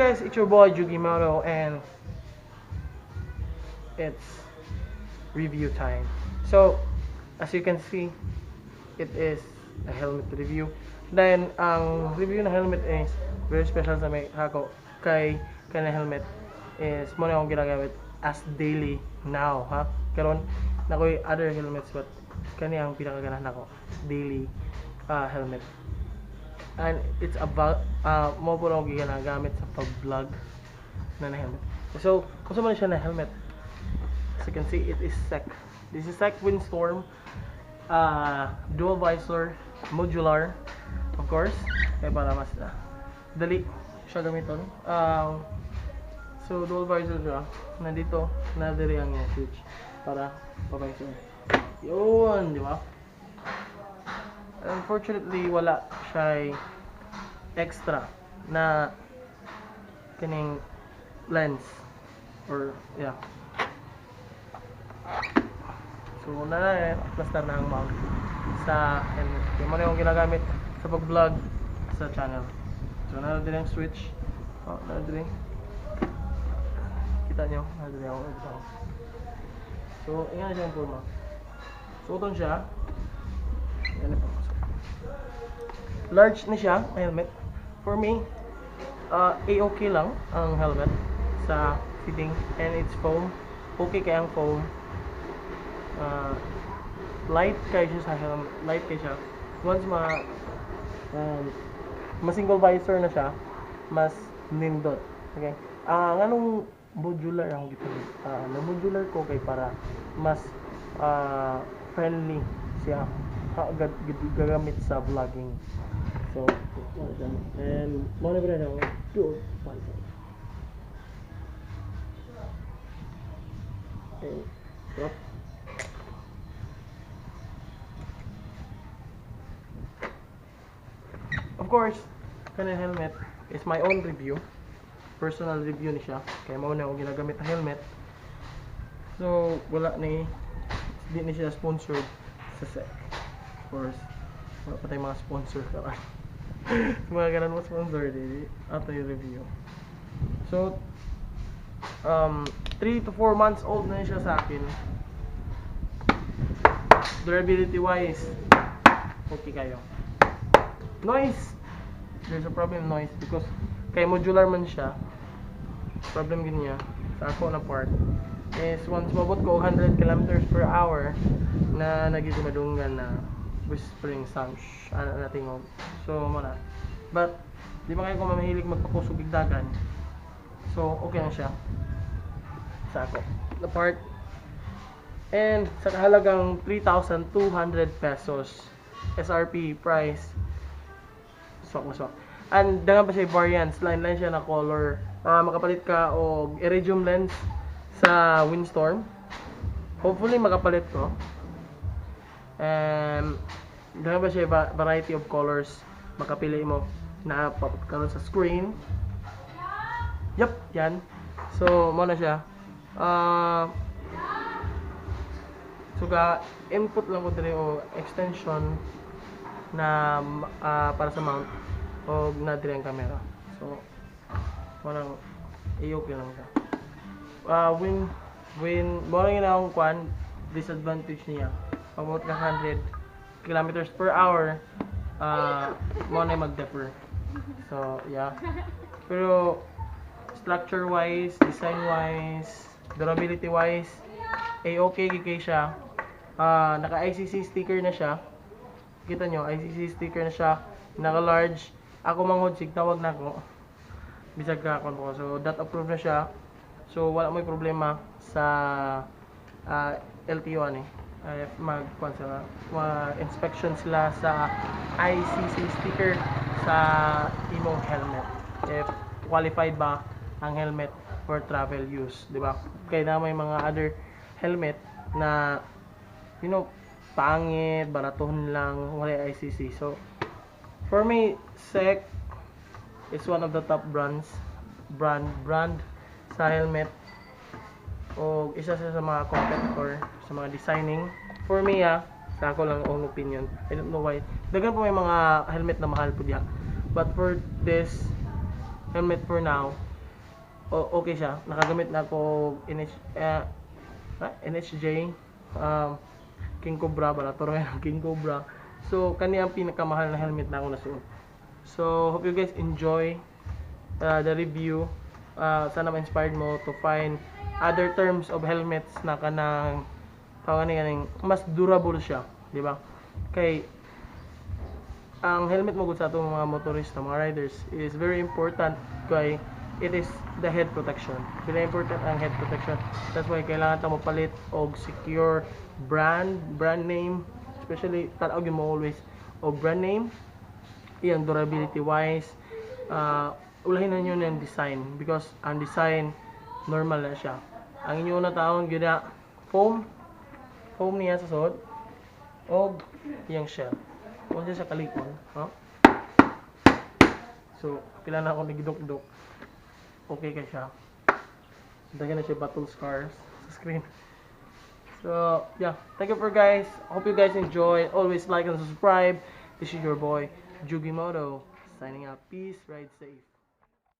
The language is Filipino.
guys, it's your boy Jugimoto and it's review time. So as you can see, it is a helmet review. Then ang review na helmet is very special sa may ako kay kana helmet is mo na akong ginagamit as daily now ha. Karon na ko'y other helmets but kani ang pinakaganahan nako daily helmet. And it's about mo po ako ginagamit sa pag-vlog na helmet. So kung saan man siya na helmet, as you can see, it is SEC. This is SEC Windstorm, dual visor, modular, of course, kaya para mas dali siya gamiton. So dual visor siya, nandito, nadiri ang switch para pa-visor. Yun, di ba? Unfortunately, wala siya extra na kining lens or yeah. So na plaster na ang mount sa helmet. Kaya mo na yung ginagamit sa pag-vlog sa channel. So na din ang switch. Oh, na din. Kita nyo, na din ako ito. So ayan siya ang forma. So ito siya. Ayan ito. Large na siya, helmet. For me, a-okay lang ang helmet sa fitting and it's foam. Okay kaya ang foam. Light kaya siya sa helmet. Light kaya siya. Once ma-single visor na siya, mas nindot. Okay? Nganong modular ang gito? Na-modular ko kay para mas friendly siya gagamit sa vlogging. So, and mo na ba na dual visor. Okay. So, of course, kanang helmet is my own review. Personal review ni siya. Kaya mao na ako ginagamit ang helmet. So, wala ni di ni siya sponsored sa SEC. Of course, wala pa tayong mga sponsor karon. Mga ganun mo sponsor di ato yung review. So, 3 to 4 months old na siya sa akin. Durability wise, okay kayo. Noise, there's a problem noise because kay modular man siya. Problem gid niya sa ako na part is once mabot ko 100 kilometers per hour na nagimadunggan na whispering sound nating so mana. But di ba kayo kung mahilig magpakusog dagan, so okay na siya sa ako the part. And sa kahalagang 3,200 pesos SRP price, swak. And dangan pa siya variants, line siya na color. Makapalit ka og iridium lens sa Windstorm. Hopefully makapalit ko. Dangan pa siya variety of colors. Makapili mo na karon sa screen. Yup, yan. So mo na siya. So input lang ko diri o extension na para sa mount o na diri ang camera. So parang okay lang siya. When boring na akong kwan, disadvantage niya about 100 kilometers per hour, mo na mag-defer. So yeah, pero structure wise, design wise, durability wise, okay kay siya. Naka ICC sticker na siya. Kita nyo, ICC sticker na siya, naka large. Ako manghod sig tawag na ko bisag ka kon ko. So that approved na siya. So wala may problema sa LTO ani. Magkuan sila, inspection sila sa ICC sticker sa imong helmet. If qualified ba ang helmet for travel use, di ba? Kaya na may mga other helmet na pangit, baratuhon lang, wala ICC. So for me, SEC is one of the top brand sa helmet. O isa sa mga competitor sa mga designing. For me sa ako lang own opinion. I don't know why. Dagan po may mga helmet na mahal po diha. But for this helmet for now, okay siya. Nakagamit na ako NHJ, King Cobra, bala turo yan King Cobra. So kani ang pinakamahal na helmet na ako nasuot. So hope you guys enjoy the review. Sana ma-inspired mo to find other terms of helmets na kanang tawag ganing mas durable siya, di ba? Kay ang helmet mo gud sa atong mga motorista, mga riders is very important kay it is the head protection. Very important ang head protection. That's why kailangan ta mo palit og secure brand name, especially tan-og mo always og brand name. Iyang durability wise, ulahin na nyo ng design because ang design normal na siya. Ang inyo na taon gyud foam niya sa sod og iyang shell. Kung siya sa kalikon, so pila na ako nagidok-dok. Okay kay siya. Daghan na siya battle scars sa screen. So, yeah, thank you for guys. Hope you guys enjoy. Always like and subscribe. This is your boy Jugimoto signing out. Peace, ride safe.